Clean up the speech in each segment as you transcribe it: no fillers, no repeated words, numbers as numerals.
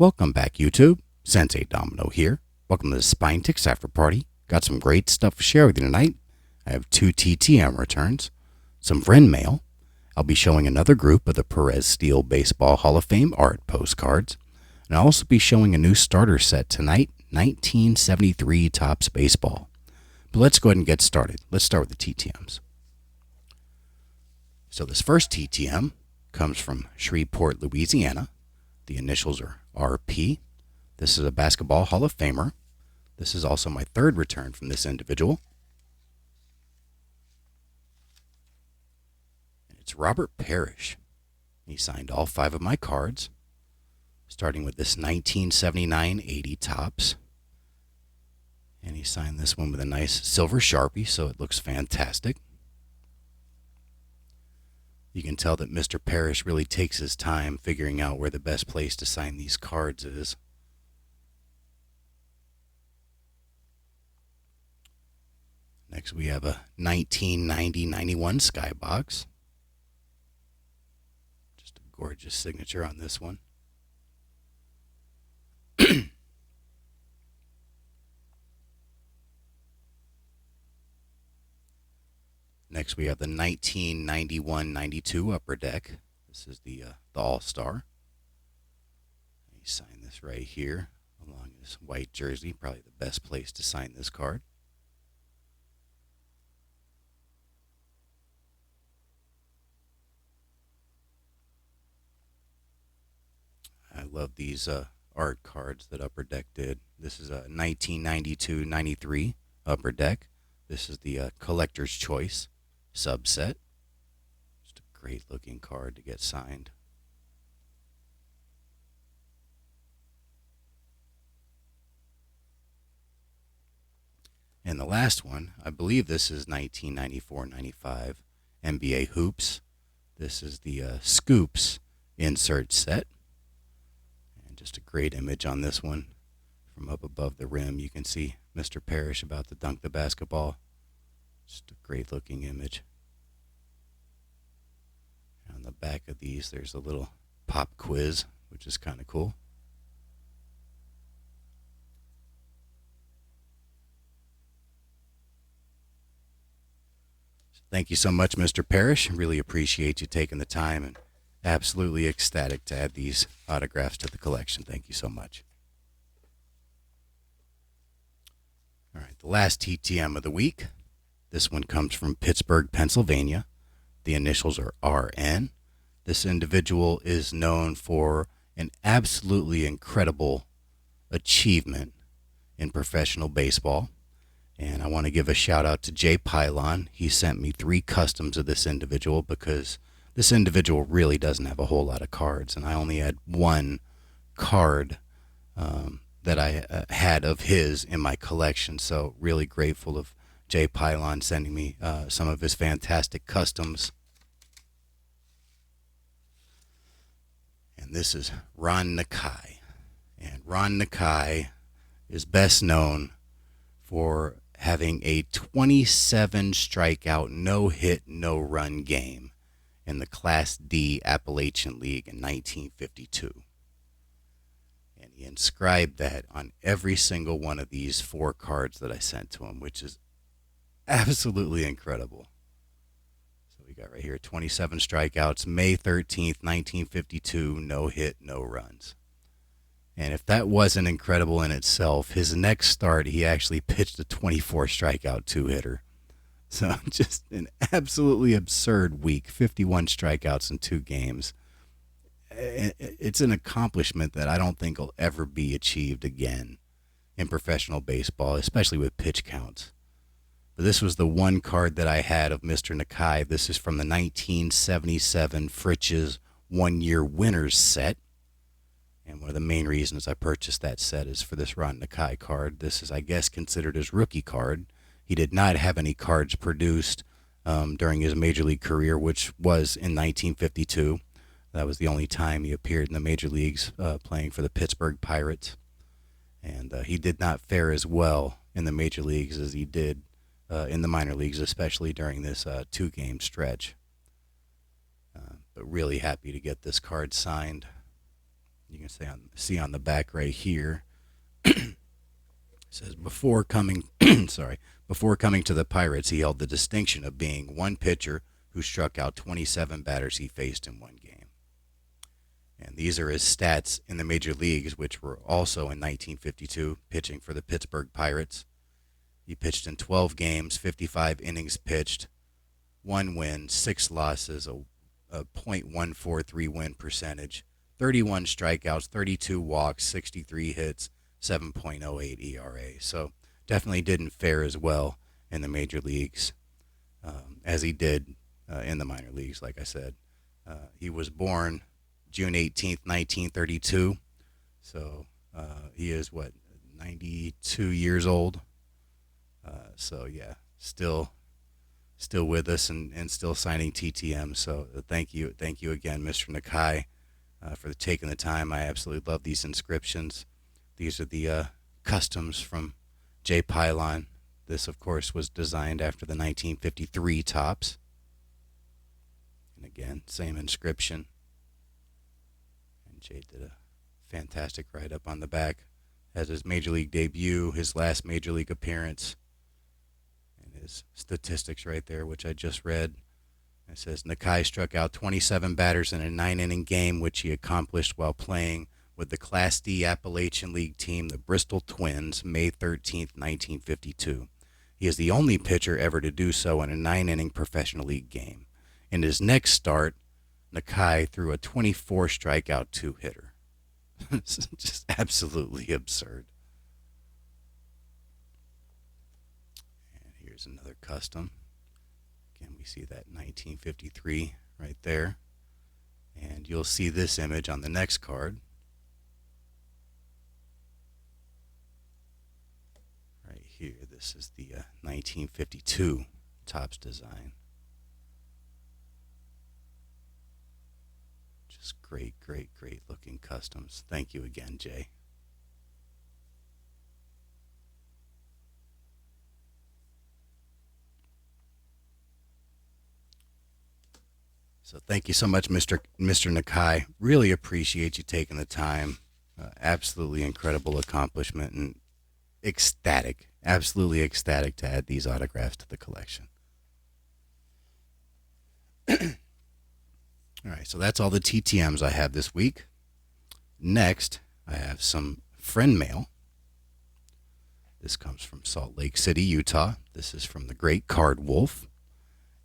Welcome back, YouTube. Sensei Domino here. Welcome to the Spine Ticks After Party. Got some great stuff to share with you tonight. I have 2 TTM returns, some friend mail. I'll be showing another group of the Perez-Steele Baseball Hall of Fame art postcards. And I'll also be showing a new starter set tonight, 1973 Topps Baseball. But let's go ahead and get started. Let's start with the TTMs. So this first TTM comes from Shreveport, Louisiana. The initials are RP. This is a Basketball Hall of Famer. This is also my third return from this individual. And it's Robert Parrish. He signed all 5 of my cards, starting with this 1979-80 Topps. And he signed this one with a nice silver Sharpie, so it looks fantastic. You can tell that Mr. Parrish really takes his time figuring out where the best place to sign these cards is. Next we have a 1990-91 Skybox. Just a gorgeous signature on this one. Next, we have the 1991-92 Upper Deck. This is the All-Star. You sign this right here along this white jersey. Probably the best place to sign this card. I love these art cards that Upper Deck did. This is a 1992-93 Upper Deck. This is the Collector's Choice subset. Just a great looking card to get signed. And the last one, I believe this is 1994-95 NBA Hoops. This is the Scoops insert set. And just a great image on this one. From up above the rim, you can see Mr. Parrish about to dunk the basketball. Just a great looking image. On the back of these, there's a little pop quiz, which is kind of cool. So thank you so much, Mr. Parrish. Really appreciate you taking the time, and absolutely ecstatic to add these autographs to the collection. Thank you so much. All right, the last TTM of the week. This one comes from Pittsburgh, Pennsylvania. The initials are RN. This individual is known for an absolutely incredible achievement in professional baseball. And I want to give a shout out to Jay Pylon. He sent me 3 customs of this individual because this individual really doesn't have a whole lot of cards. And I only had 1 card that I had of his in my collection. So really grateful of Jay Pylon sending me some of his fantastic customs. And this is Ron Nakai. And Ron Nakai is best known for having a 27 strikeout, no hit, no run game in the Class D Appalachian League in 1952. And he inscribed that on every single one of these 4 cards that I sent to him, which is absolutely incredible. So we got right here 27 strikeouts, May 13th, 1952, no hit, no runs. And if that wasn't incredible in itself, his next start, he actually pitched a 24 strikeout 2-hitter. So just an absolutely absurd week, 51 strikeouts in 2 games. It's an accomplishment that I don't think will ever be achieved again in professional baseball, especially with pitch counts. But this was the one card that I had of Mr. Nakai. This is from the 1977 Fritz's one-year winners set. And one of the main reasons I purchased that set is for this Ron Nakai card. This is, I guess, considered his rookie card. He did not have any cards produced during his major league career, which was in 1952. That was the only time he appeared in the major leagues playing for the Pittsburgh Pirates. And he did not fare as well in the major leagues as he did in the minor leagues, especially during this 2-game stretch. But really happy to get this card signed. You can see on the back right here. It says before coming, before coming to the Pirates, he held the distinction of being one pitcher who struck out 27 batters he faced in one game. And these are his stats in the major leagues, which were also in 1952, pitching for the Pittsburgh Pirates. He pitched in 12 games, 55 innings pitched, 1 win, 6 losses, a .143 win percentage, 31 strikeouts, 32 walks, 63 hits, 7.08 ERA. So definitely didn't fare as well in the major leagues as he did in the minor leagues, like I said. He was born June 18th, 1932. So he is, 92 years old. So, yeah, still with us and still signing TTM. So thank you again, Mr. Nakai, for taking the time. I absolutely love these inscriptions. These are the customs from J. Pylon. This, of course, was designed after the 1953 tops. And again, same inscription. And Jay did a fantastic write-up on the back. Has his major league debut, his last major league appearance, and his statistics right there, which I just read. It says Nakai struck out 27 batters in a 9-inning game, which he accomplished while playing with the Class D Appalachian League team, the Bristol Twins, May 13th, 1952. He is the only pitcher ever to do so in a 9-inning professional league game. In his next start, Nakai threw a 24 strikeout 2-hitter. It's just absolutely absurd. And here's another custom. Again, we see that 1953 right there. And you'll see this image on the next card. Right here, this is the 1952 Topps design. Just great looking customs. Thank you again, Jay. So thank you so much, Mr. Nakai. Really appreciate you taking the time. Absolutely incredible accomplishment and absolutely ecstatic to add these autographs to the collection. All right, so that's all the TTMs I have this week. Next, I have some friend mail. This comes from Salt Lake City, Utah. This is from the great Card Wolf.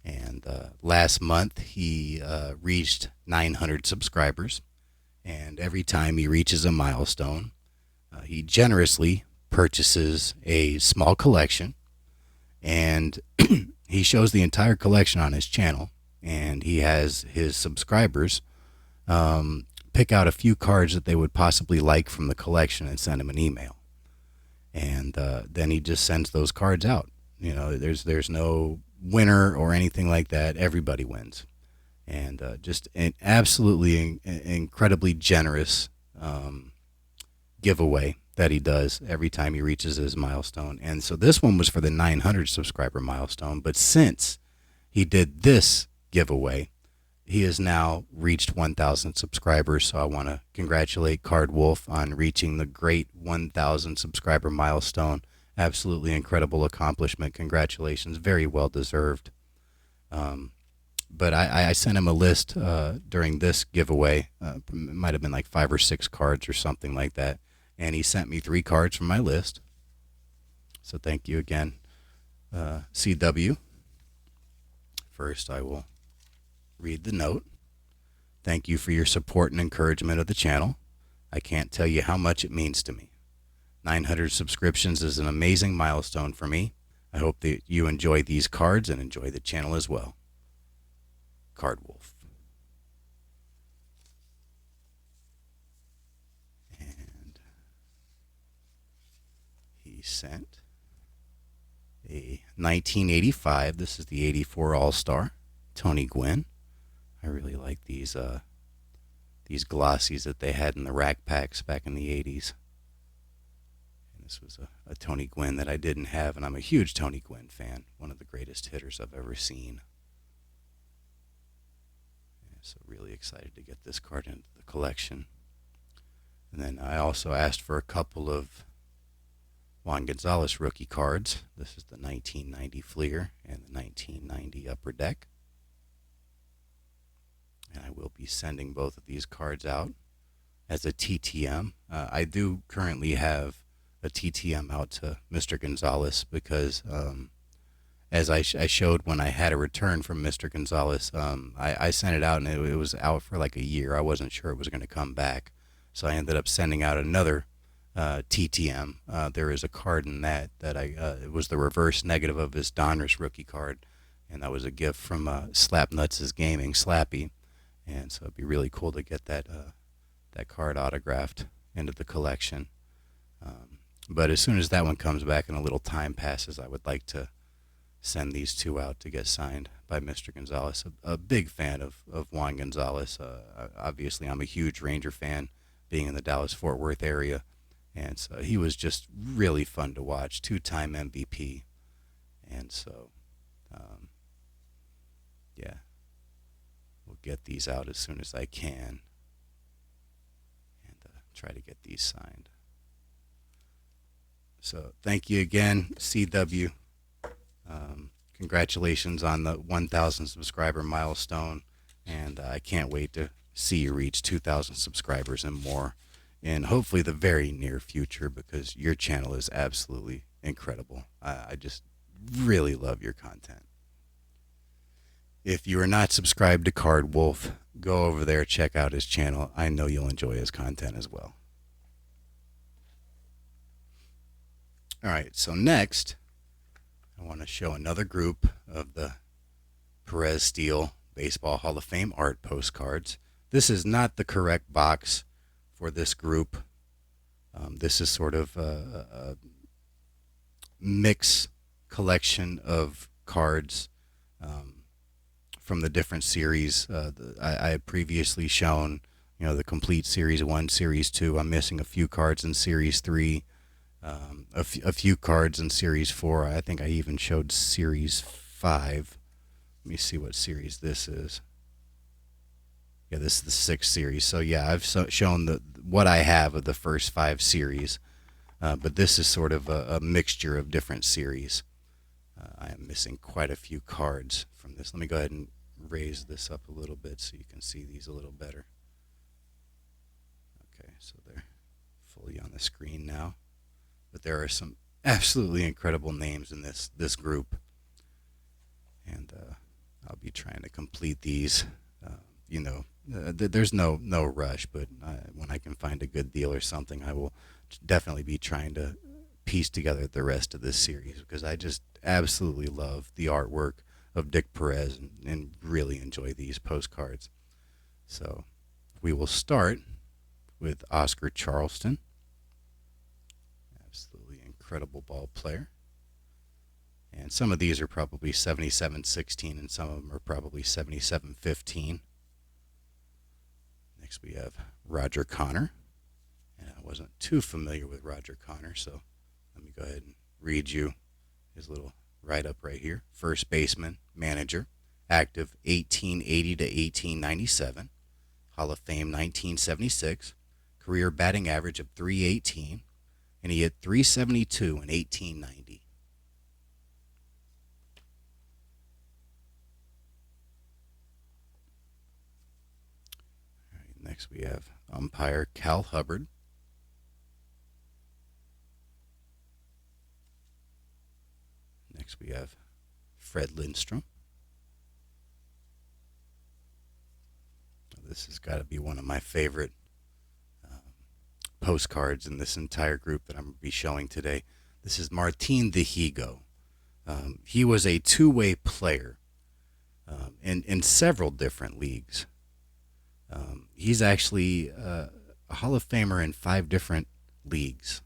And last month, he reached 900 subscribers. And every time he reaches a milestone, he generously purchases a small collection. And he shows the entire collection on his channel. And he has his subscribers pick out a few cards that they would possibly like from the collection and send him an email. And then he just sends those cards out. You know, there's no winner or anything like that. Everybody wins. And just an absolutely incredibly generous giveaway that he does every time he reaches his milestone. And so this one was for the 900 subscriber milestone. But since he did this giveaway, he has now reached 1,000 subscribers. So I want to congratulate Card Wolf on reaching the great 1,000 subscriber milestone. Absolutely incredible accomplishment. Congratulations. Very well deserved. But I sent him a list during this giveaway. It might have been like 5 or 6 cards or something like that. And he sent me 3 cards from my list. So thank you again, CW. First, I will read the note. Thank you for your support and encouragement of the channel. I can't tell you how much it means to me. 900 subscriptions is an amazing milestone for me. I hope that you enjoy these cards and enjoy the channel as well. Card Wolf. And he sent a 1985. This is the 84 All-Star, Tony Gwynn. I really like these glossies that they had in the rack packs back in the 80s. And this was a Tony Gwynn that I didn't have, and I'm a huge Tony Gwynn fan. One of the greatest hitters I've ever seen. Yeah, so really excited to get this card into the collection. And then I also asked for a couple of Juan Gonzalez rookie cards. This is the 1990 Fleer and the 1990 Upper Deck. And I will be sending both of these cards out as a TTM. I do currently have a TTM out to Mr. Gonzalez because, as I showed when I had a return from Mr. Gonzalez, I sent it out and it was out for like a year. I wasn't sure it was going to come back. So I ended up sending out another TTM. There is a card in that it was the reverse negative of his Donruss rookie card, and that was a gift from Slapnuts' Gaming, Slappy. And so it'd be really cool to get that card autographed into the collection. But as soon as that one comes back and a little time passes, I would like to send these two out to get signed by Mr. Gonzalez. A big fan of Juan Gonzalez. Obviously, I'm a huge Ranger fan, being in the Dallas-Fort Worth area. And so he was just really fun to watch, two-time MVP. And so, yeah, we'll get these out as soon as I can and try to get these signed. So thank you again, CW. Congratulations on the 1,000 subscriber milestone, and I can't wait to see you reach 2,000 subscribers and more in hopefully the very near future, because your channel is absolutely incredible. I just really love your content. If you are not subscribed to Card Wolf, go over there, check out his channel. I know you'll enjoy his content as well. All right, so next, I want to show another group of the Perez-Steele Baseball Hall of Fame art postcards. This is not the correct box for this group. This is sort of a mix collection of cards from the different series. I had previously shown, the complete Series 1, Series 2. I'm missing a few cards in Series 3. A few cards in Series 4. I think I even showed Series 5. Let me see what series this is. Yeah, this is the 6th series. So yeah, I've shown what I have of the first 5 series. But this is sort of a mixture of different series. I am missing quite a few cards from this. Let me go ahead and raise this up a little bit so you can see these a little better. Okay, so they're fully on the screen now. But there are some absolutely incredible names in this group, and I'll be trying to complete these. There's no rush, but when I can find a good deal or something, I will definitely be trying to piece together the rest of this series, because I just absolutely love the artwork of Dick Perez and really enjoy these postcards. So we will start with Oscar Charleston. Absolutely incredible ball player. And some of these are probably 77-16, and some of them are probably 77-15. Next we have Roger Connor. And I wasn't too familiar with Roger Connor, so let me go ahead and read you his little write-up right here. First baseman, manager, active 1880 to 1897, Hall of Fame 1976, career batting average of .318, and he hit .372 in 1890. All right, next we have umpire Cal Hubbard. Next we have Fred Lindstrom. This has got to be one of my favorite postcards in this entire group that I'm going to be showing today. This is Martin Dihigo. He was a two-way player in several different leagues. He's actually a Hall of Famer in 5 different leagues,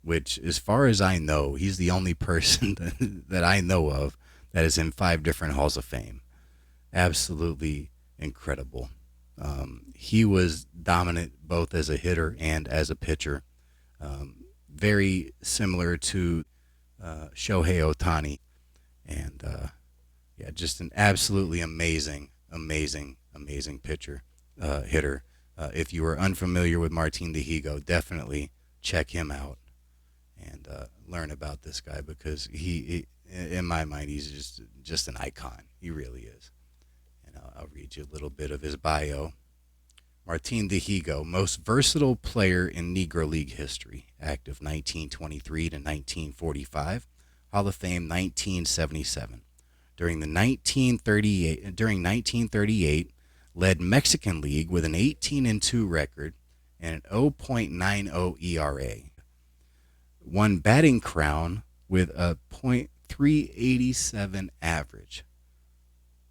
which, as far as I know, he's the only person that I know of that is in 5 different Halls of Fame. Absolutely incredible. He was dominant both as a hitter and as a pitcher. Very similar to Shohei Ohtani. And just an absolutely amazing pitcher, hitter. If you are unfamiliar with Martin Dihigo, definitely check him out and learn about this guy because in my mind, he's just an icon. He really is. And I'll read you a little bit of his bio. Martin Dihigo, most versatile player in Negro League history, active 1923 to 1945, Hall of Fame 1977. During 1938, led Mexican League with an 18-2 record and an 0.90 ERA. Won batting crown with a .387 average.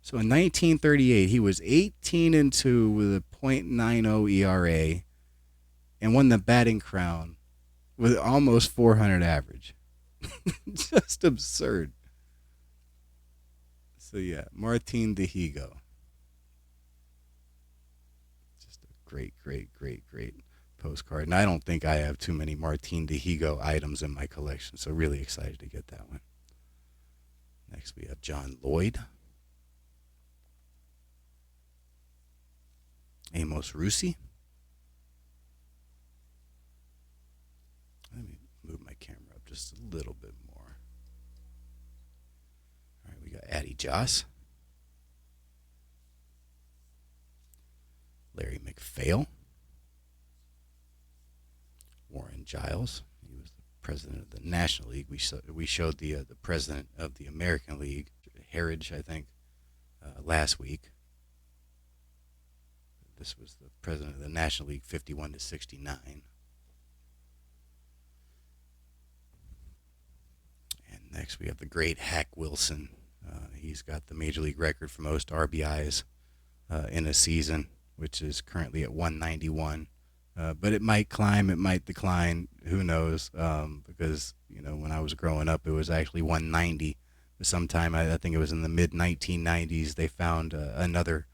So in 1938, he was 18-2 with a .90 ERA and won the batting crown with almost 400 average. Just absurd. So yeah, Martin Dihigo. Just a great postcard. And I don't think I have too many Martin Dihigo items in my collection, so really excited to get that one. Next we have John Lloyd. Amos Rusi. Let me move my camera up just a little bit more. All right, we got Addie Joss. Larry McPhail. Warren Giles. He was the president of the National League. We showed the president of the American League, Heritage, I think, last week. This was the president of the National League, 51 to 69. And next we have the great Hack Wilson. He's got the major league record for most RBIs in a season, which is currently at 191. But it might climb, it might decline. Who knows? Because when I was growing up, it was actually 190. But sometime I think it was in the mid 1990s, they found another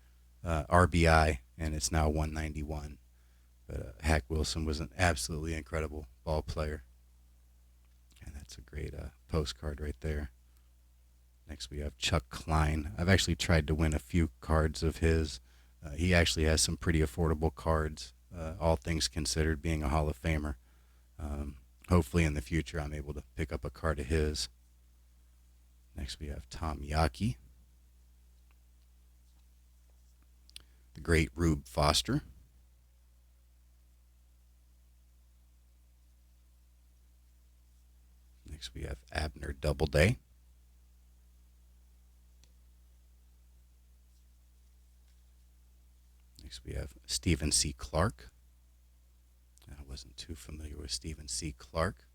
RBI, and it's now 191. But Hack Wilson was an absolutely incredible ball player. And that's a great postcard right there. Next we have Chuck Klein. I've actually tried to win a few cards of his. He actually has some pretty affordable cards, all things considered, being a Hall of Famer. Hopefully in the future I'm able to pick up a card of his. Next we have Tom Yaki. The great Rube Foster. Next we have Abner Doubleday. Next we have Stephen C. Clark. I wasn't too familiar with Stephen C. Clark.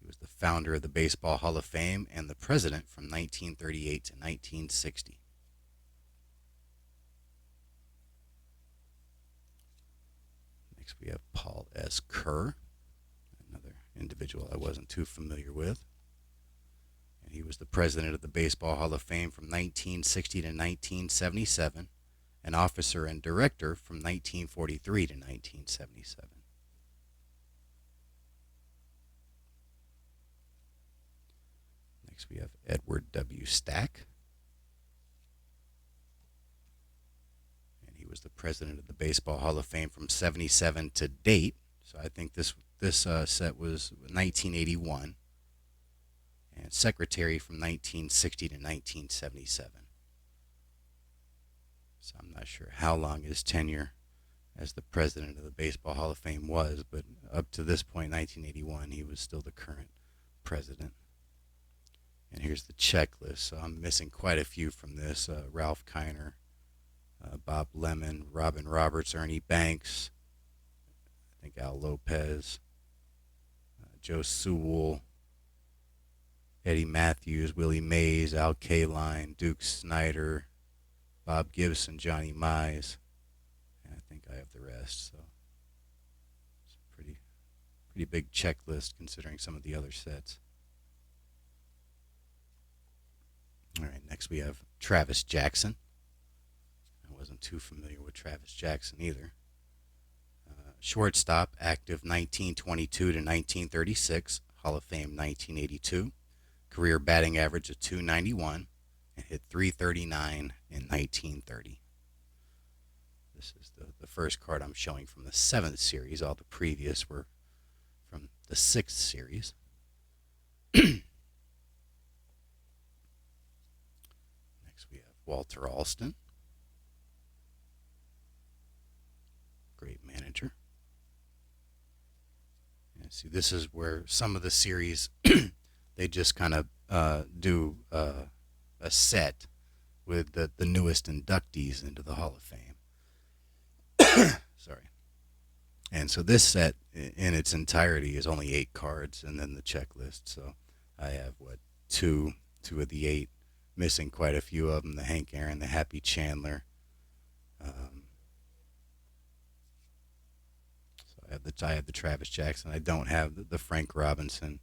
He was the founder of the Baseball Hall of Fame and the president from 1938 to 1960. Next we have Paul S. Kerr, another individual I wasn't too familiar with. And he was the president of the Baseball Hall of Fame from 1960 to 1977, an officer and director from 1943 to 1977. Next we have Edward W. Stack. And he was the president of the Baseball Hall of Fame from 77 to date. So I think this set was 1981. And secretary from 1960 to 1977. So I'm not sure how long his tenure as the president of the Baseball Hall of Fame was, but up to this point, 1981, he was still the current president. And here's the checklist. So I'm missing quite a few from this. Ralph Kiner, Bob Lemon, Robin Roberts, Ernie Banks, I think Al Lopez, Joe Sewell, Eddie Matthews, Willie Mays, Al Kaline, Duke Snyder, Bob Gibson, Johnny Mize, and I think I have the rest. So it's a pretty big checklist considering some of the other sets. All right, next we have Travis Jackson. I wasn't too familiar with Travis Jackson either. Shortstop, active 1922 to 1936, Hall of Fame 1982. Career batting average of .291 and hit .339 in 1930. This is the first card I'm showing from the 7th series. All the previous were from the 6th series. Next we have Walter Alston. Great manager. And see, this is where some of the series, they just kind of do a set with the newest inductees into the Hall of Fame. Sorry. And so this set in its entirety is only 8 cards, and then the checklist. So I have, two of the 8, missing quite a few of them. The Hank Aaron, the Happy Chandler. So I have the Travis Jackson. I don't have the Frank Robinson.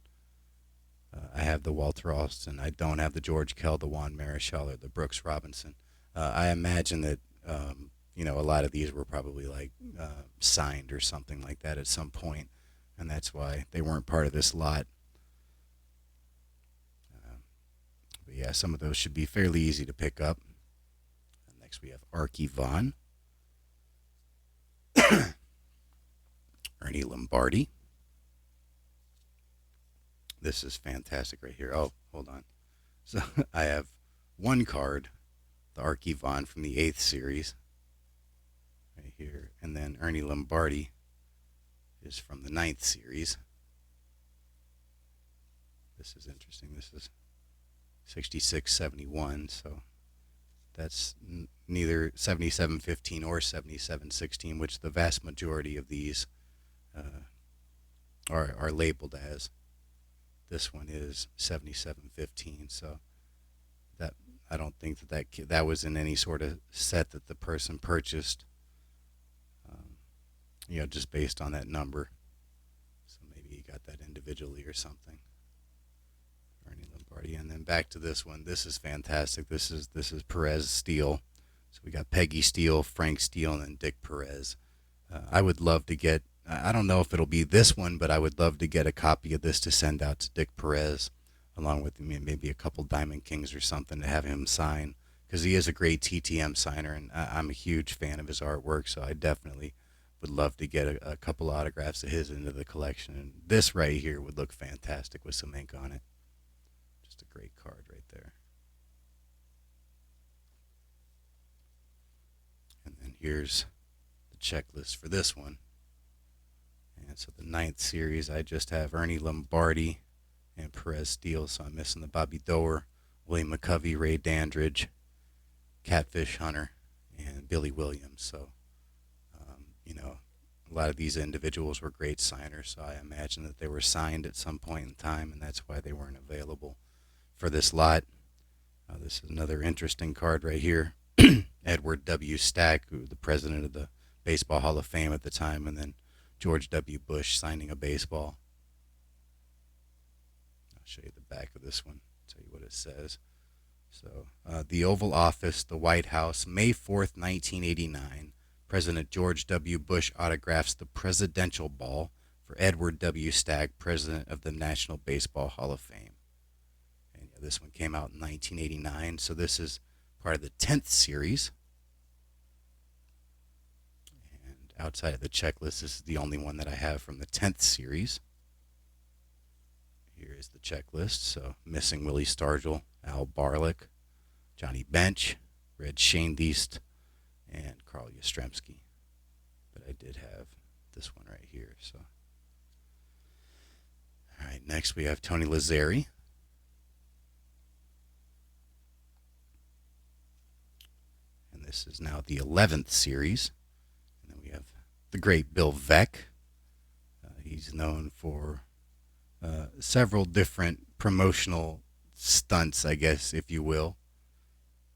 I have the Walter Alston. I don't have the George Kell, the Juan Marichal, or the Brooks Robinson. I imagine that a lot of these were probably signed or something like that at some point, and that's why they weren't part of this lot. But yeah, some of those should be fairly easy to pick up. And next we have Archie Vaughn, Ernie Lombardi. This is fantastic right here. Oh, hold on. So I have one card, the Archie Vaughn from the 8th series, right here, and then Ernie Lombardi is from the 9th series. This is interesting. This is 66-71, so that's neither 77-15 or 77-16, which the vast majority of these are labeled as. This one is 77-15, so that I don't think that was in any sort of set that the person purchased, just based on that number. So maybe he got that individually or something. Ernie Lombardi, and then back to this one. This is fantastic. This is Perez-Steele. So we got Peggy Steele, Frank Steele, and then Dick Perez. I would love to get. I don't know if it'll be this one, but I would love to get a copy of this to send out to Dick Perez, along with maybe a couple Diamond Kings or something, to have him sign, because he is a great TTM signer, and I'm a huge fan of his artwork, so I definitely would love to get a couple autographs of his into the collection. And this right here would look fantastic with some ink on it. Just a great card right there. And then here's the checklist for this one. And so the 9th series, I just have Ernie Lombardi and Perez-Steele, so I'm missing the Bobby Doerr, William McCovey, Ray Dandridge, Catfish Hunter, and Billy Williams. So, a lot of these individuals were great signers, so I imagine that they were signed at some point in time, and that's why they weren't available for this lot. This is another interesting card right here. Edward W. Stack, who the president of the Baseball Hall of Fame at the time, and then George W. Bush signing a baseball. I'll show you the back of this one, tell you what it says. So, the Oval Office, the White House, May 4th, 1989. President George W. Bush autographs the Presidential Ball for Edward W. Stack, president of the National Baseball Hall of Fame. And this one came out in 1989, so this is part of the 10th series. And outside of the checklist, this is the only one that I have from the 10th series. Here is the checklist. So, missing Willie Stargell, Al Barlick, Johnny Bench, Red Schoendienst, and Carl Yastrzemski. But I did have this one right here. So, all right, next we have Tony Lazzeri. And this is now the 11th series. And then we have the great Bill Veeck. He's known for several different promotional stunts, I guess, if you will.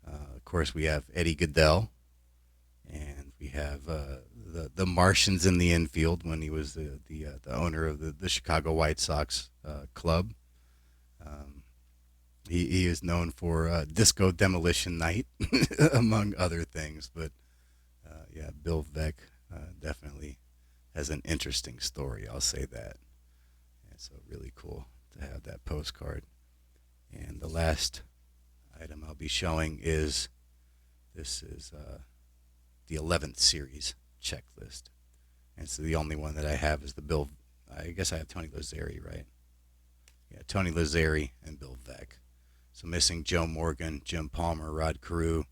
Of course, we have Eddie Goodell, and we have the Martians in the infield when he was the owner of the Chicago White Sox club. He is known for Disco Demolition Night, among other things. But yeah, Bill Veeck definitely has an interesting story, I'll say that. And so really cool to have that postcard. And the last item I'll be showing is, this is the 11th series checklist. And so the only one that I have is the Bill. I guess I have Tony Lazzeri, right? Yeah, Tony Lazzeri and Bill Veeck. So missing Joe Morgan, Jim Palmer, Rod Carew,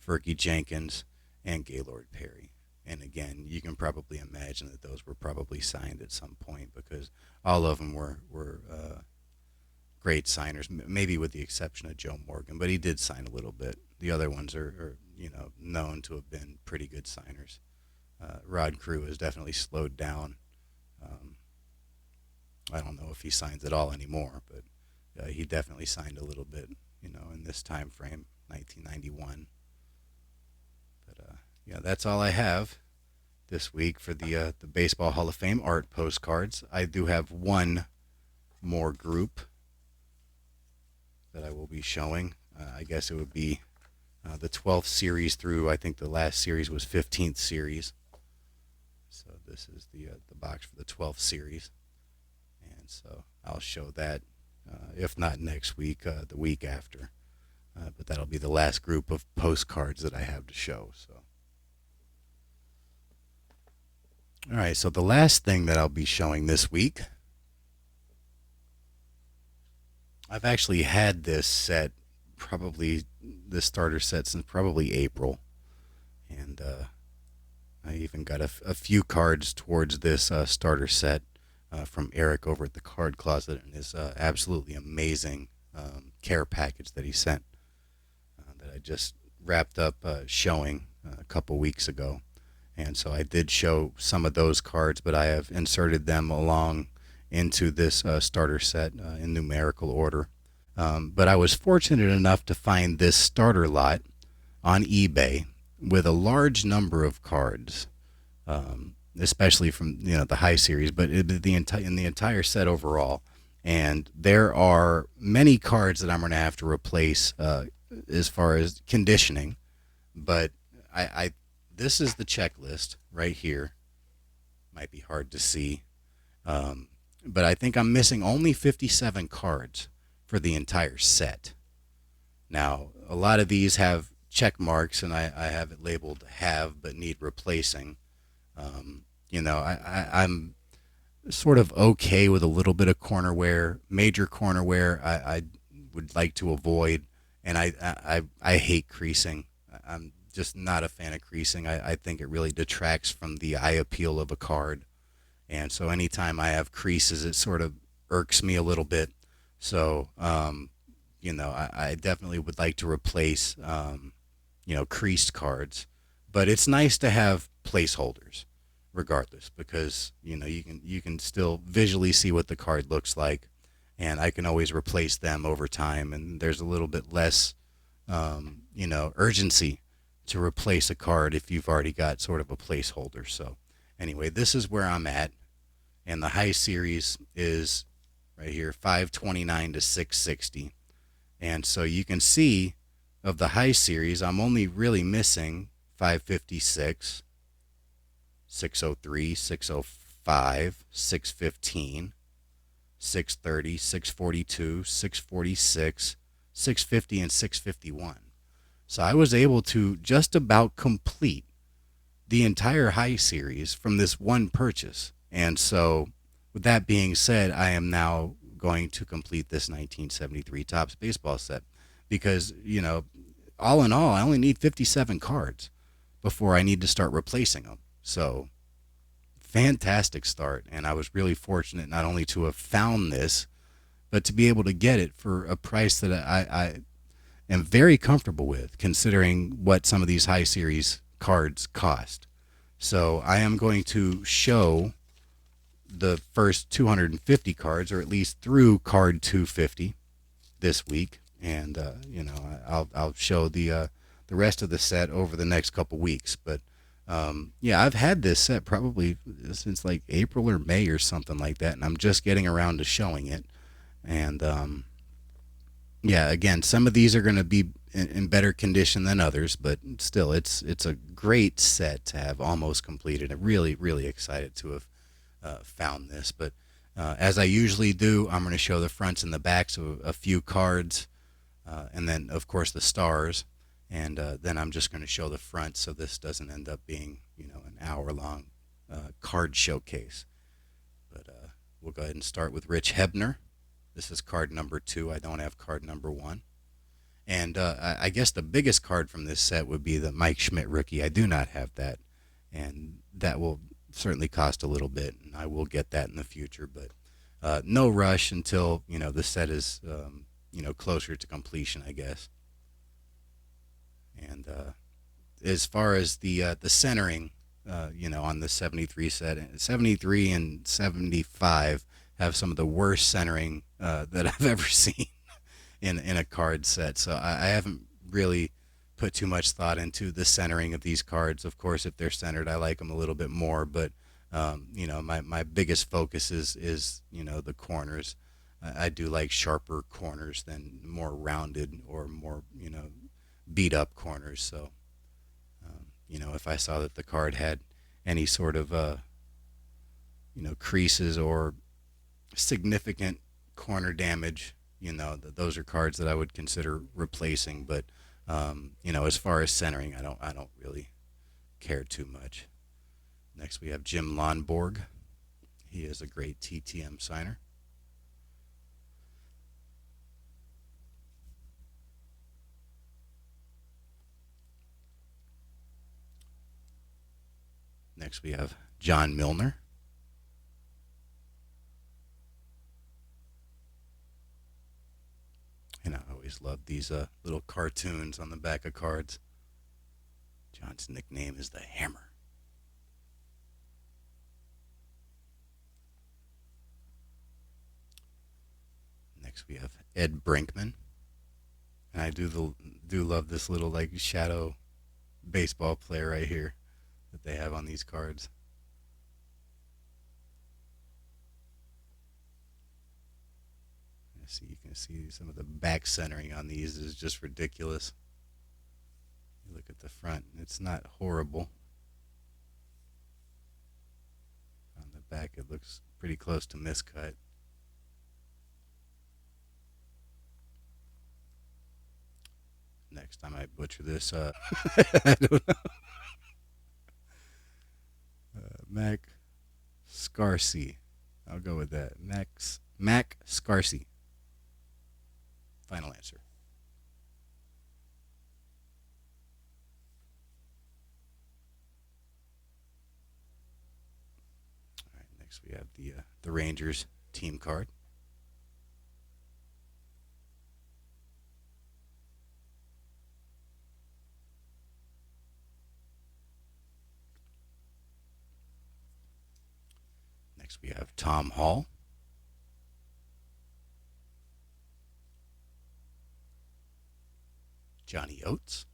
Fergie Jenkins, and Gaylord Perry. And again, you can probably imagine that those were probably signed at some point because all of them were great signers, maybe with the exception of Joe Morgan, but he did sign a little bit. The other ones are known to have been pretty good signers. Rod Carew has definitely slowed down. Um, I don't know if he signs at all anymore, but he definitely signed a little bit, in this time frame, 1991. But yeah, that's all I have this week for the Baseball Hall of Fame art postcards. I do have one more group that I will be showing. I guess it would be the 12th series through, I think the last series was 15th series. So this is the box for the 12th series. And so I'll show that, if not next week, the week after. But that'll be the last group of postcards that I have to show. So, all right, so the last thing that I'll be showing this week, I've actually had this set, probably this starter set, since probably April. And I even got a few cards towards this starter set from Eric over at the Card Closet and his absolutely amazing care package that he sent that I just wrapped up showing a couple weeks ago. And so I did show some of those cards, but I have inserted them along into this starter set in numerical order. But I was fortunate enough to find this starter lot on eBay with a large number of cards, especially from the high series, but in the entire set overall. And there are many cards that I'm going to have to replace as far as conditioning. But I this is the checklist right here. Might be hard to see, but I think I'm missing only 57 cards for the entire set. Now, a lot of these have check marks, and I have it labeled have but need replacing. I'm sort of okay with a little bit of corner wear. Major corner wear I would like to avoid, and I hate creasing. I'm just not a fan of creasing. I think it really detracts from the eye appeal of a card. And so anytime I have creases, it sort of irks me a little bit. So, I definitely would like to replace, creased cards. But it's nice to have placeholders regardless because, you can still visually see what the card looks like. And I can always replace them over time. And there's a little bit less, urgency to replace a card if you've already got sort of a placeholder. So anyway, this is where I'm at. And the high series is right here, 529 to 660. And so you can see of the high series, I'm only really missing 556, 603, 605, 615, 630, 642, 646, 650, and 651. So I was able to just about complete the entire high series from this one purchase. And so with that being said, I am now going to complete this 1973 Topps baseball set because, all in all, I only need 57 cards before I need to start replacing them. So fantastic start. And I was really fortunate not only to have found this, but to be able to get it for a price that I am very comfortable with, considering what some of these high series cards cost. So I am going to show the first 250 cards, or at least through card 250 this week, and I'll show the rest of the set over the next couple weeks. But yeah, I've had this set probably since like April or May or something like that, and I'm just getting around to showing it. And yeah, again, some of these are going to be in better condition than others, but still, it's a great set to have almost completed. I'm really, really excited to have found this. But as I usually do, I'm going to show the fronts and the backs of a few cards, and then, of course, the stars. And then I'm just going to show the front, so this doesn't end up being, an hour-long card showcase. But we'll go ahead and start with Rich Hebner. This is card number 2. I don't have card number 1. And I guess the biggest card from this set would be the Mike Schmidt rookie. I do not have that, and that will certainly cost a little bit, and I will get that in the future. But no rush until the set is closer to completion, I guess. And as far as the centering, on the 73 set, 73 and 75 have some of the worst centering that I've ever seen in a card set. So I haven't really put too much thought into the centering of these cards. Of course, if they're centered, I like them a little bit more. But my biggest focus is the corners. I do like sharper corners than more rounded or more beat up corners. So if I saw that the card had any sort of creases or significant corner damage, those are cards that I would consider replacing. But as far as centering, I don't really care too much. Next, we have Jim Lonborg. He is a great TTM signer. Next, we have John Milner. And I always love these little cartoons on the back of cards. John's nickname is the Hammer. Next, we have Ed Brinkman. And I do love this little like shadow baseball player right here that they have on these cards. You can see some of the back centering on these is just ridiculous. You look at the front, it's not horrible. On the back, it looks pretty close to miscut. Next, I might butcher this. I don't know. Mac Scarcy. I'll go with that. Mac Scarcy. Final answer. All right. Next, we have the Rangers team card. Next, we have Tom Hall. Johnny Oates.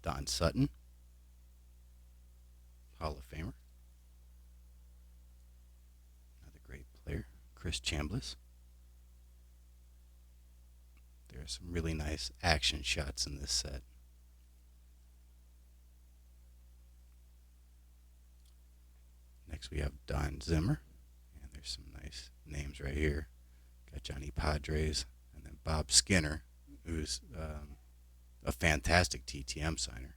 Don Sutton. Hall of Famer. Another great player. Chris Chambliss. There are some really nice action shots in this set. Next, we have Don Zimmer. And there's some nice names right here. Got Johnny Padres, and then Bob Skinner, who's a fantastic TTM signer.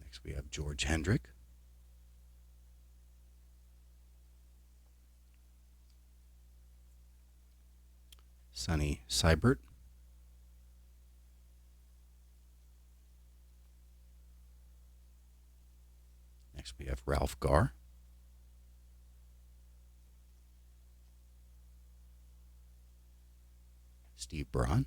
Next, we have George Hendrick. Sonny Seibert. Next, we have Ralph Garr. Steve Braun.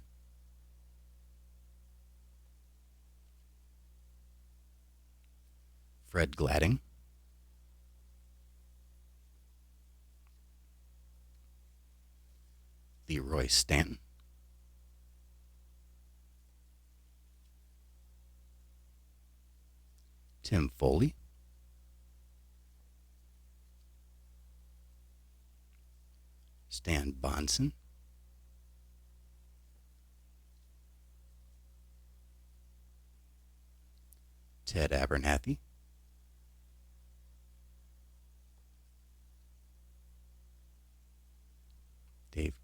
Fred Gladding. Leroy Stanton. Tim Foley. Stan Bonson. Ted Abernathy.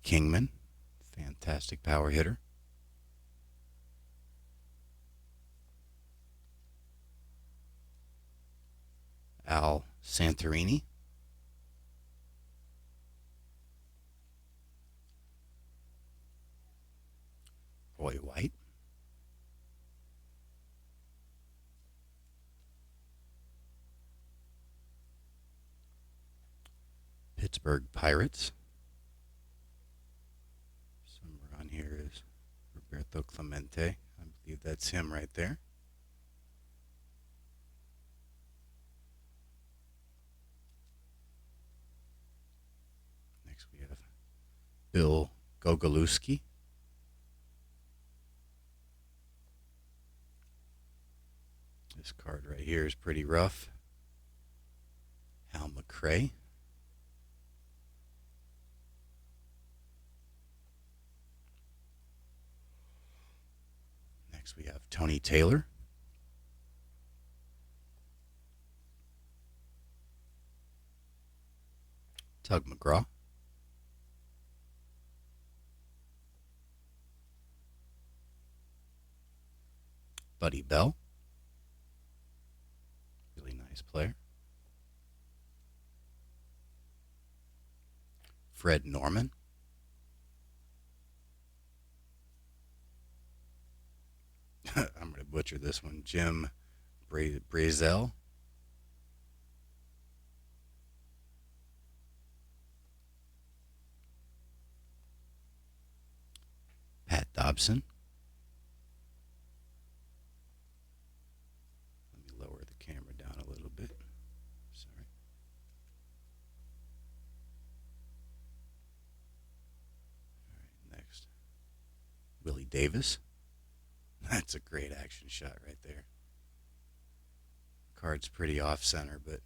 Kingman, fantastic power hitter. Al Santorini. Roy White. Pittsburgh Pirates. Somewhere on here is Roberto Clemente. I believe that's him right there. Next we have Bill Gogolewski. This card right here is pretty rough. Hal McRae. Next we have Tony Taylor. Tug McGraw. Buddy Bell. Really nice player. Fred Norman. I'm going to butcher this one. Jim Brazel. Pat Dobson. Let me lower the camera down a little bit. Sorry. All right, next. Willie Davis. That's a great action shot right there. Card's pretty off center, but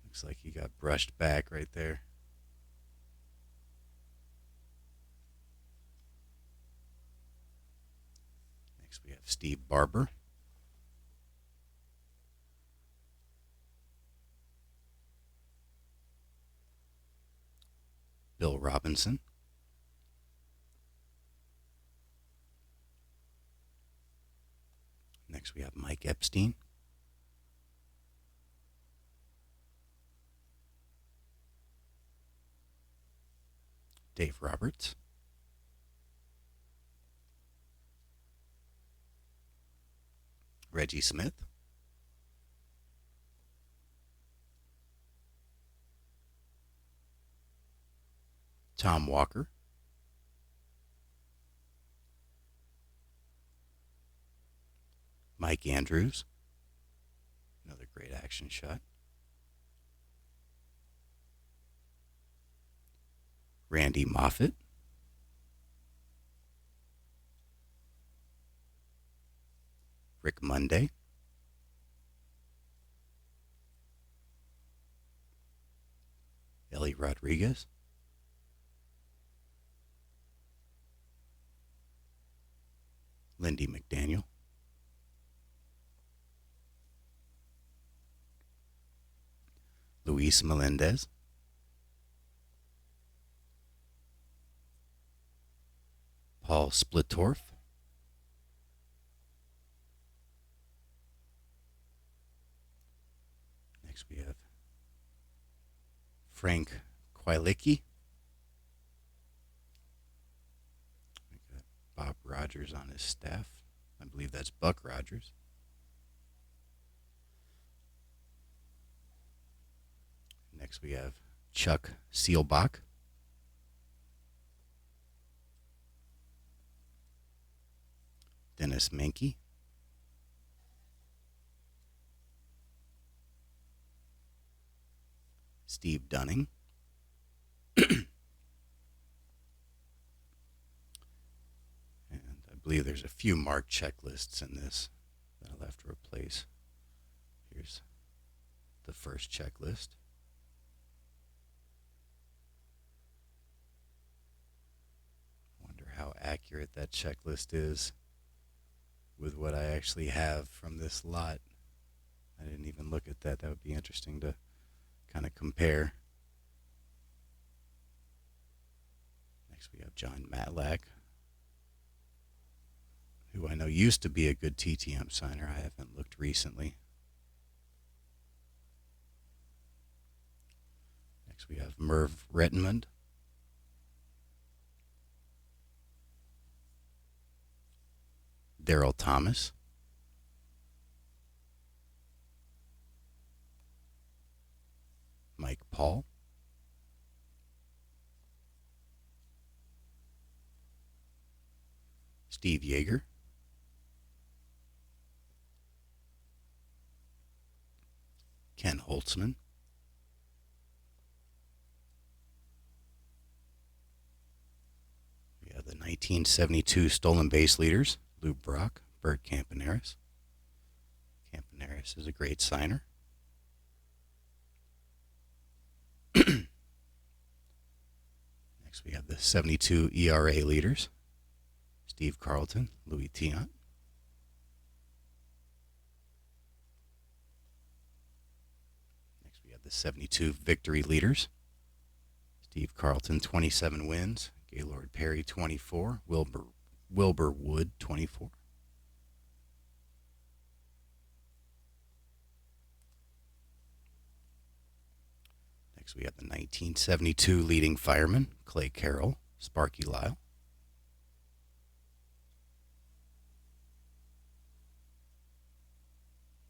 looks like he got brushed back right there. Next we have Steve Barber. Bill Robinson. Next we have Mike Epstein. Dave Roberts. Reggie Smith. Tom Walker. Mike Andrews. Another great action shot. Randy Moffett. Rick Monday. Ellie Rodriguez. Lindy McDaniel. Luis Melendez. Paul Splitorf. Next we have Frank Kwialicki. We got Bob Rogers on his staff. I believe that's Buck Rogers. Next we have Chuck Seelbach. Dennis Menke. Steve Dunning. And I believe there's a few marked checklists in this that I'll have to replace. Here's the first checklist. Wonder how accurate that checklist is with what I actually have from this lot. I didn't even look at that. That would be interesting to kind of compare. Next we have John Matlack, who I know used to be a good TTM signer. I haven't looked recently. Next we have Merv Rettenmund. Daryl Thomas. Mike Paul. Steve Yeager. Ken Holtzman. We have the 1972 stolen base leaders, Lou Brock, Bert Campaneris. Campaneris is a great signer. Next we have the 72 ERA leaders, Steve Carlton, Louis Tiant. Next we have the 72 victory leaders, Steve Carlton, 27 wins, Gaylord Perry, 24, Wilbur Wood, 24. Next we have the 1972 leading firemen, Clay Carroll, Sparky Lyle.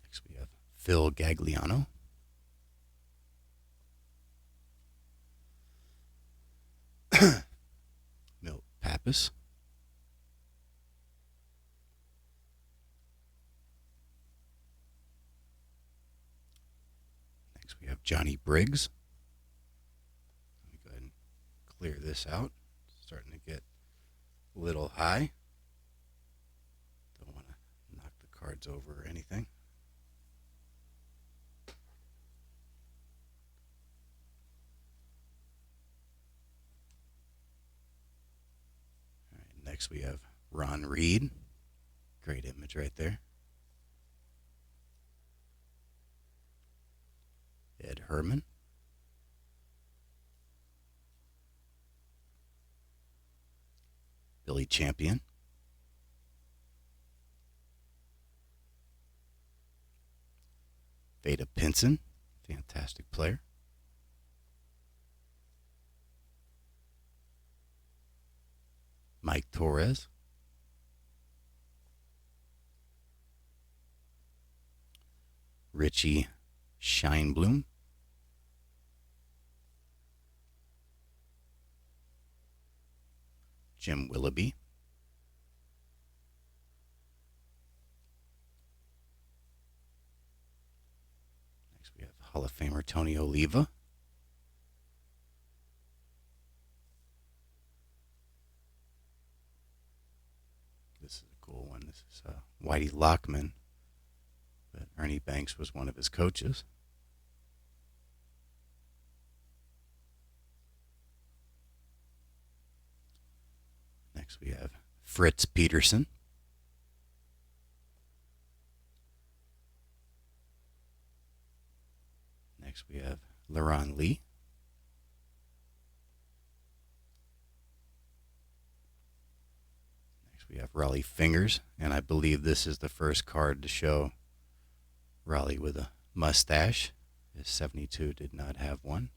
Next we have Phil Gagliano. Milt Pappas. Next we have Johnny Briggs. Let me go ahead and clear this out. It's starting to get a little high. Don't want to knock the cards over or anything. All right, next we have Ron Reed. Great image right there. Ed Herman. Billy Champion. Veda Pinson, fantastic player. Mike Torres. Richie Scheinblum. Jim Willoughby. Next we have Hall of Famer Tony Oliva. This is a cool one. This is Whitey Lockman, but Ernie Banks was one of his coaches. Next we have Fritz Peterson. Next we have Leron Lee. Next we have Raleigh Fingers, and I believe this is the first card to show Raleigh with a mustache. His 72 did not have one.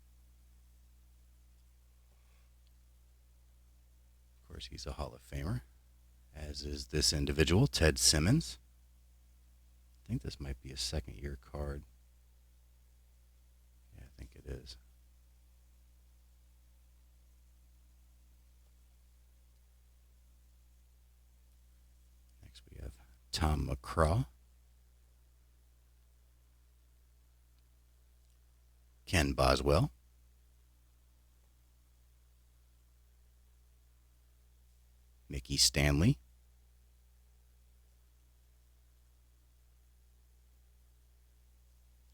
Of course, he's a Hall of Famer, as is this individual, Ted Simmons. I think this might be a second-year card. Yeah, I think it is. Next we have Tom McCraw. Ken Boswell. Mickey Stanley.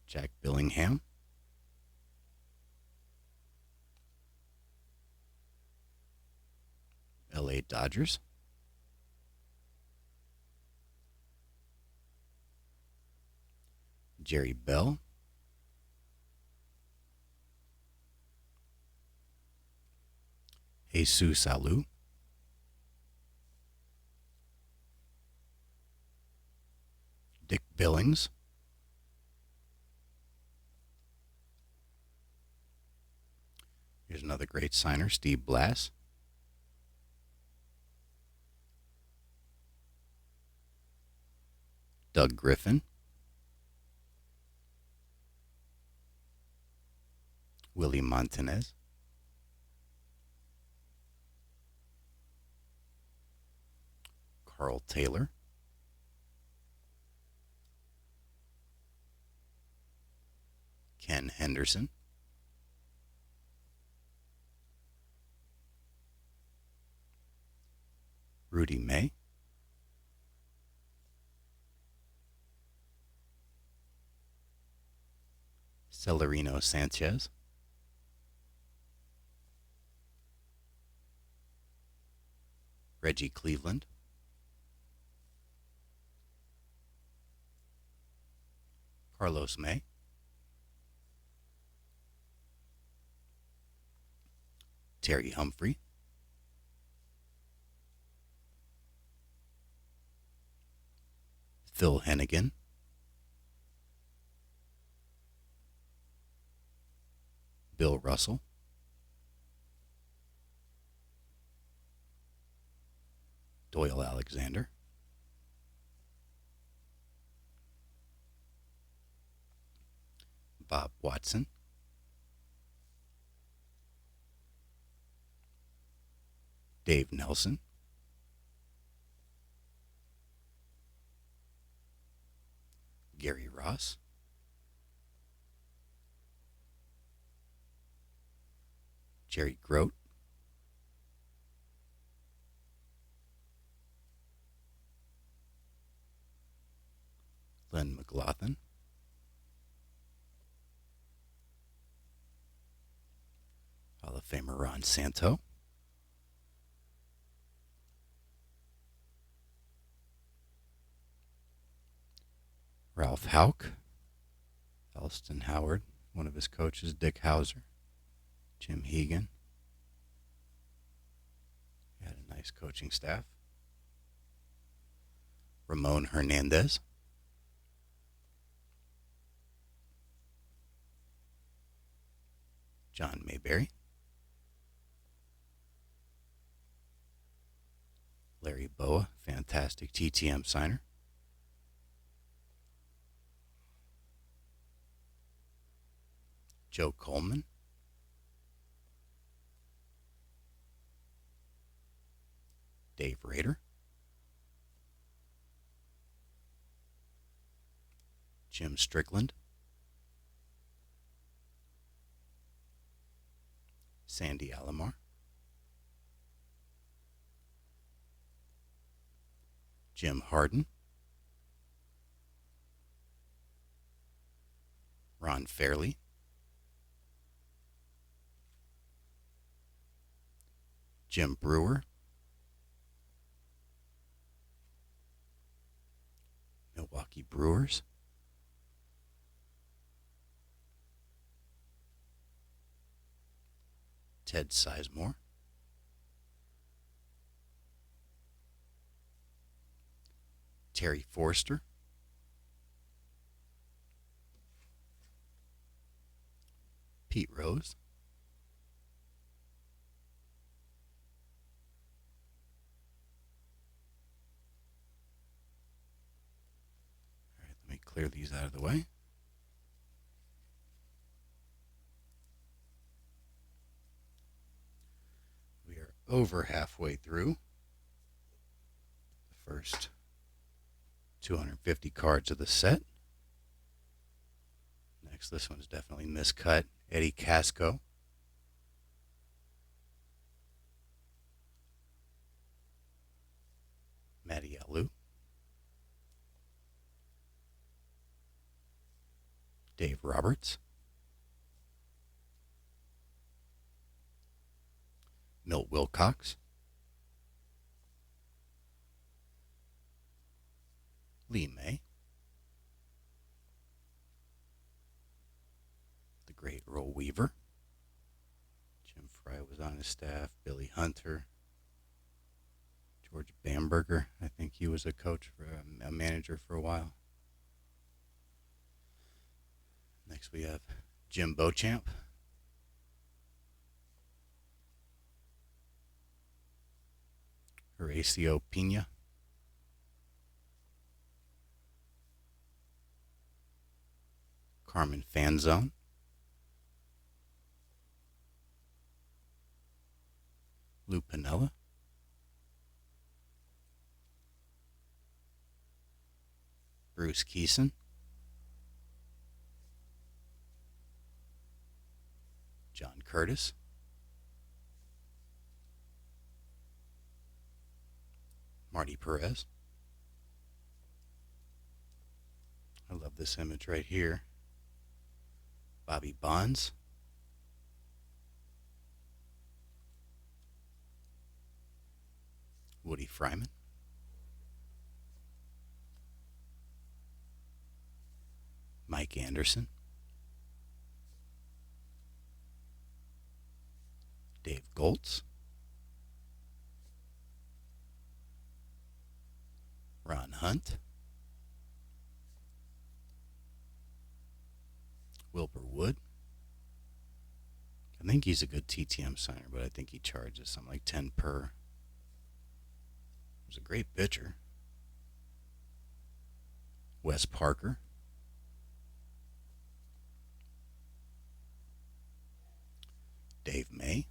Jack Billingham. LA Dodgers. Jerry Bell. Jesus Alou, Dick Billings, here's another great signer, Steve Blass, Doug Griffin, Willie Montanez, Carl Taylor, Ken Henderson, Rudy May, Celerino Sanchez, Reggie Cleveland, Carlos May, Terry Humphrey, Phil Hennigan, Bill Russell, Doyle Alexander, Bob Watson, Dave Nelson, Gary Ross, Jerry Grote, Len McLaughlin, Hall of Famer Ron Santo, Ralph Hauk, Elston Howard, one of his coaches, Dick Hauser, Jim Hegan. He had a nice coaching staff. Ramon Hernandez, John Mayberry, Larry Boa, fantastic TTM signer, Joe Coleman, Dave Rader, Jim Strickland, Sandy Alomar, Jim Harden, Ron Fairley, Jim Brewer, Milwaukee Brewers, Ted Sizemore, Terry Forster, Pete Rose, all right, let me clear these out of the way. We are over halfway through the first 250 cards of the set. Next, this one's definitely miscut. Eddie Casco, Matty Alou, Dave Roberts, Milt Wilcox, Lee May, the great Earl Weaver, Jim Fry was on his staff. Billy Hunter. George Bamberger. I think he was a coach, for a manager for a while. Next we have Jim Beauchamp. Horacio Pena. Carmen Fanzone. Lou Piniella. Bruce Keeson. John Curtis. Marty Perez. I love this image right here. Bobby Bonds. Woody Fryman. Mike Anderson. Dave Goltz. Ron Hunt. Wilbur Wood. I think he's a good TTM signer, but I think he charges something like 10 per. He was a great pitcher. Wes Parker. Dave May.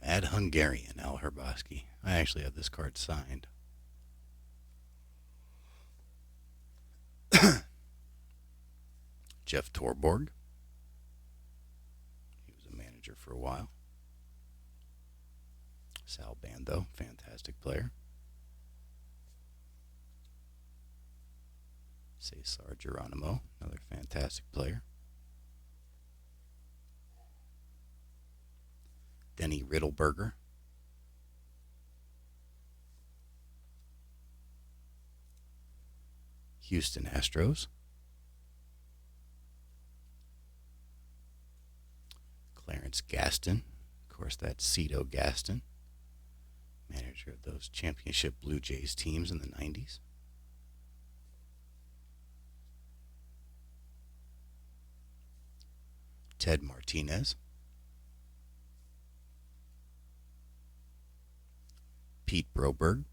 Mad Hungarian Al Herboski. I actually have this card signed. Jeff Torborg. He was a manager for a while. Sal Bando, fantastic player. Cesar Geronimo, another fantastic player. Denny Riddleberger. Houston Astros. Clarence Gaston. Of course, that's Cito Gaston, manager of those championship Blue Jays teams in the 90s. Ted Martinez. Pete Broberg.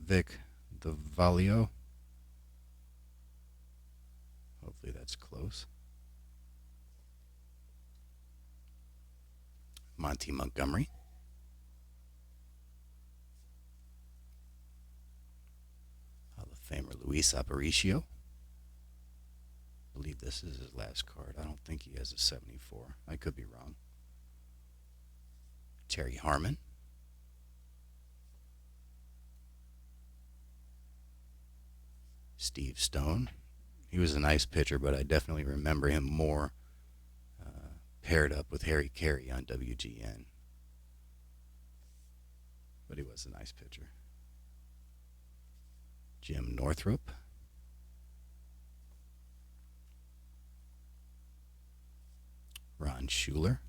Vic DeValio. Hopefully that's close. Monty Montgomery. Hall of Famer Luis Aparicio. I believe this is his last card. I don't think he has a 74. I could be wrong. Terry Harmon. Steve Stone. He was a nice pitcher, but I definitely remember him more paired up with Harry Carey on WGN. But he was a nice pitcher. Jim Northrup. Ron Schuler.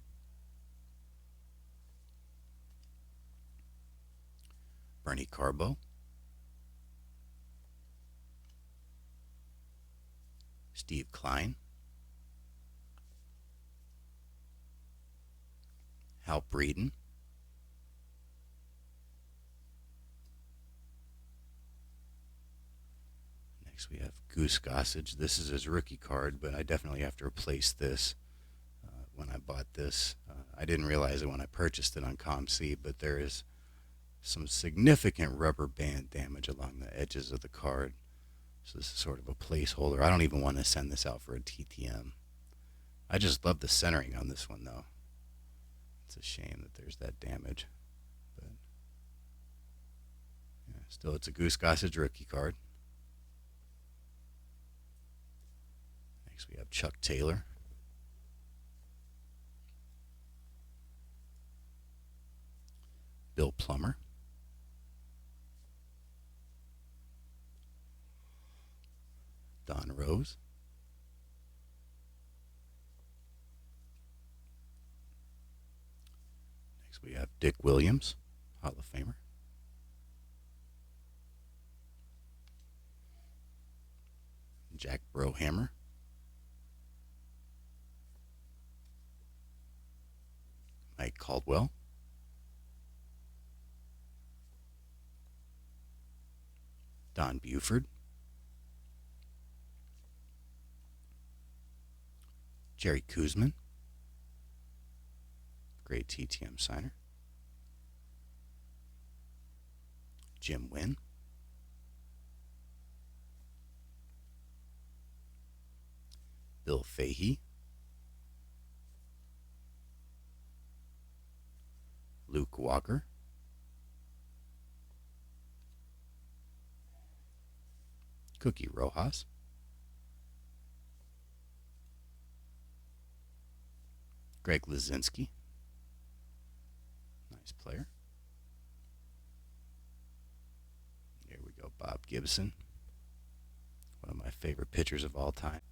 Bernie Carbo. Steve Klein. Hal Breeden. Next we have Goose Gossage. This is his rookie card, but I definitely have to replace this. When I bought this, I didn't realize it when I purchased it on ComC, but there is some significant rubber band damage along the edges of the card. So this is sort of a placeholder. I don't even want to send this out for a TTM. I just love the centering on this one, though. It's a shame that there's that damage. But yeah, still, it's a Goose Gossage rookie card. Next we have Chuck Taylor. Bill Plummer. Don Rose. Next we have Dick Williams, Hall of Famer. Jack Brohammer. Mike Caldwell. Don Buford. Jerry Koosman. Great TTM signer. Jim Wynn. Bill Fahey. Luke Walker. Cookie Rojas. Greg Lazinski. Nice player. Here we go, Bob Gibson. One of my favorite pitchers of all time.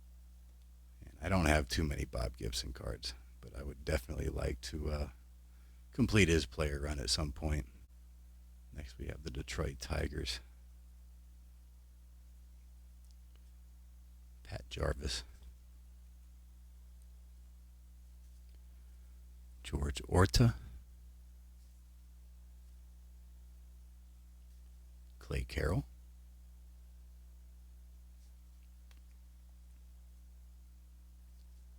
And I don't have too many Bob Gibson cards, but I would definitely like to complete his player run at some point. Next we have the Detroit Tigers. Pat Jarvis. George Orta. Clay Carroll.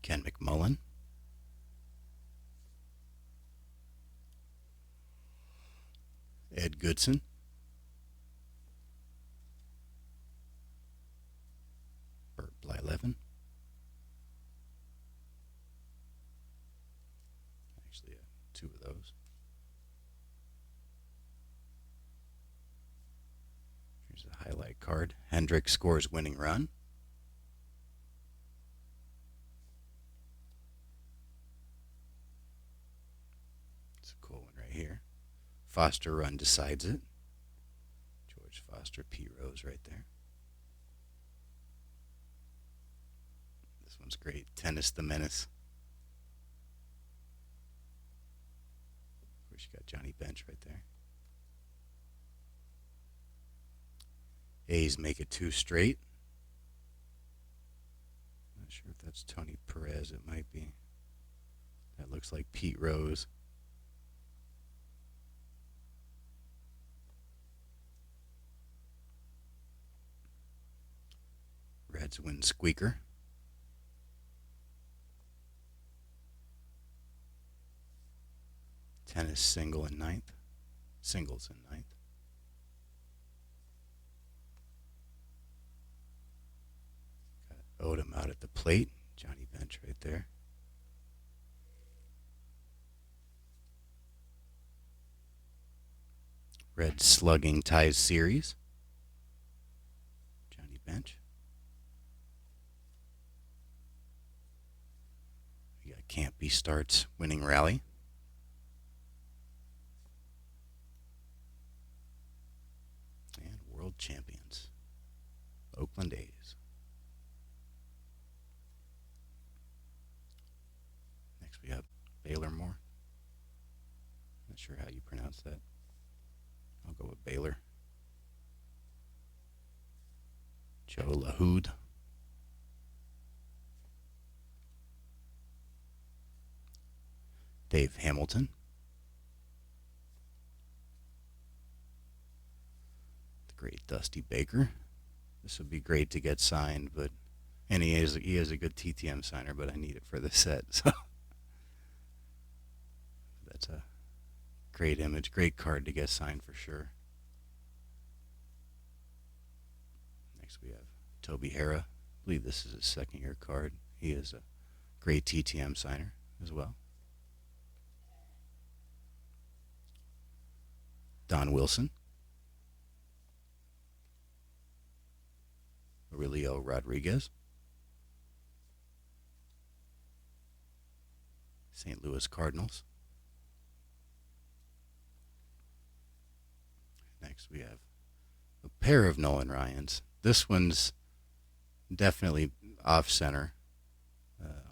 Ken McMullen. Ed Goodson. Bert Blyleven. Actually, two of those. Here's a highlight card. Hendricks scores winning run. It's a cool one right here. Foster run decides it. George Foster, P. Rose right there. This one's great. Tennis the Menace. Of course, you got Johnny Bench right there. A's make it 2 straight. Not sure if that's Tony Perez. It might be. That looks like Pete Rose. Reds win squeaker. Tennis single in 9th. Singles in 9th. Got Odom out at the plate. Johnny Bench right there. Red slugging ties series. Johnny Bench. We got Campy starts winning rally. And world champions. Oakland A's. Next we have Baylor Moore. Not sure how you pronounce that. I'll go with Baylor. Joe LaHood. Dave Hamilton. The great Dusty Baker. This would be great to get signed, and he is a good TTM signer, but I need it for the set. So that's a great image, great card to get signed for sure. Next we have Toby Harrah. I believe this is his second-year card. He is a great TTM signer as well. Don Wilson. Aurelio Rodriguez. St. Louis Cardinals. Next we have a pair of Nolan Ryans. This one's definitely off center,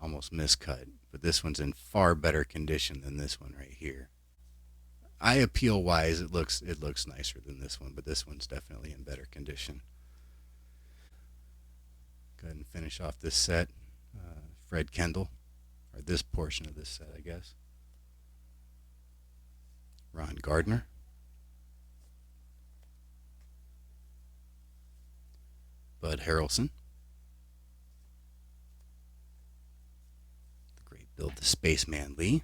almost miscut. But this one's in far better condition than this one right here. Eye appeal wise, it looks nicer than this one, but this one's definitely in better condition. Go ahead and finish off this set. Fred Kendall, or this portion of this set, I guess. Ron Gardner. Bud Harrelson. The great Bill the Spaceman Lee.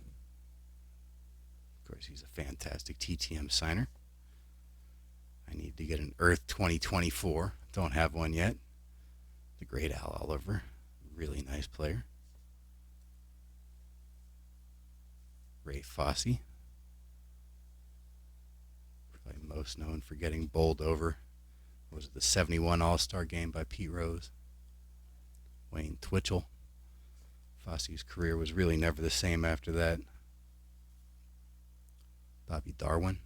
Of course, he's a fantastic TTM signer. I need to get an Earth 2024. Don't have one yet. The great Al Oliver. Really nice player. Ray Fosse. Probably most known for getting bowled over. Was it the 71 All-Star game by Pete Rose? Wayne Twitchell. Fosse's career was really never the same after that. Bobby Darwin.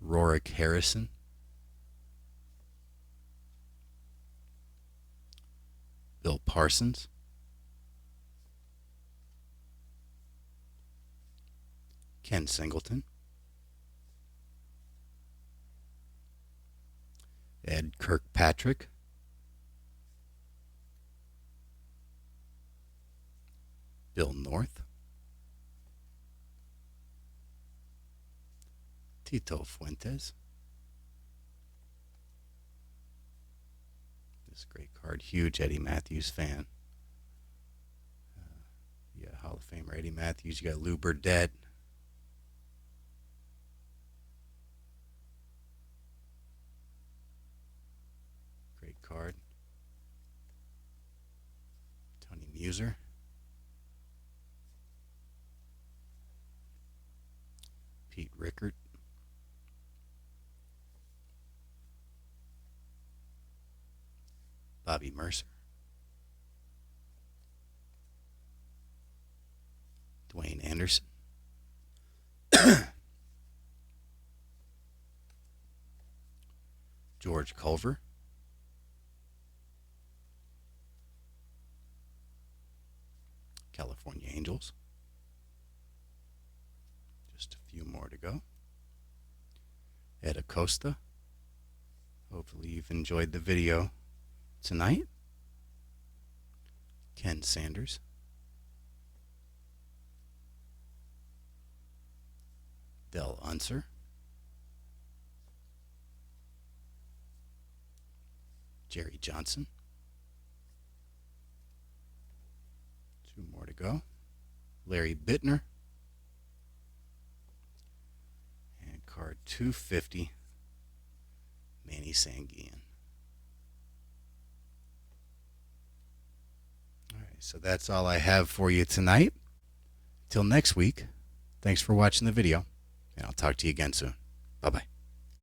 Rorick Harrison. Bill Parsons. Ken Singleton. Ed Kirkpatrick. Bill North. Tito Fuentes. This great card. Huge Eddie Matthews fan. Yeah, Hall of Famer Eddie Matthews. You got Lou Burdett. Great card. Tony Muser. Pete Rickard. Bobby Mercer. Dwayne Anderson. George Culver. California Angels. Just a few more to go. Ed Acosta. Hopefully you've enjoyed the video tonight. Ken Sanders. Del Unser. Jerry Johnson. Two more to go. Larry Bittner. And card 250, Manny Sanguian. All right, so that's all I have for you tonight. Till next week, thanks for watching the video, and I'll talk to you again soon. Bye-bye.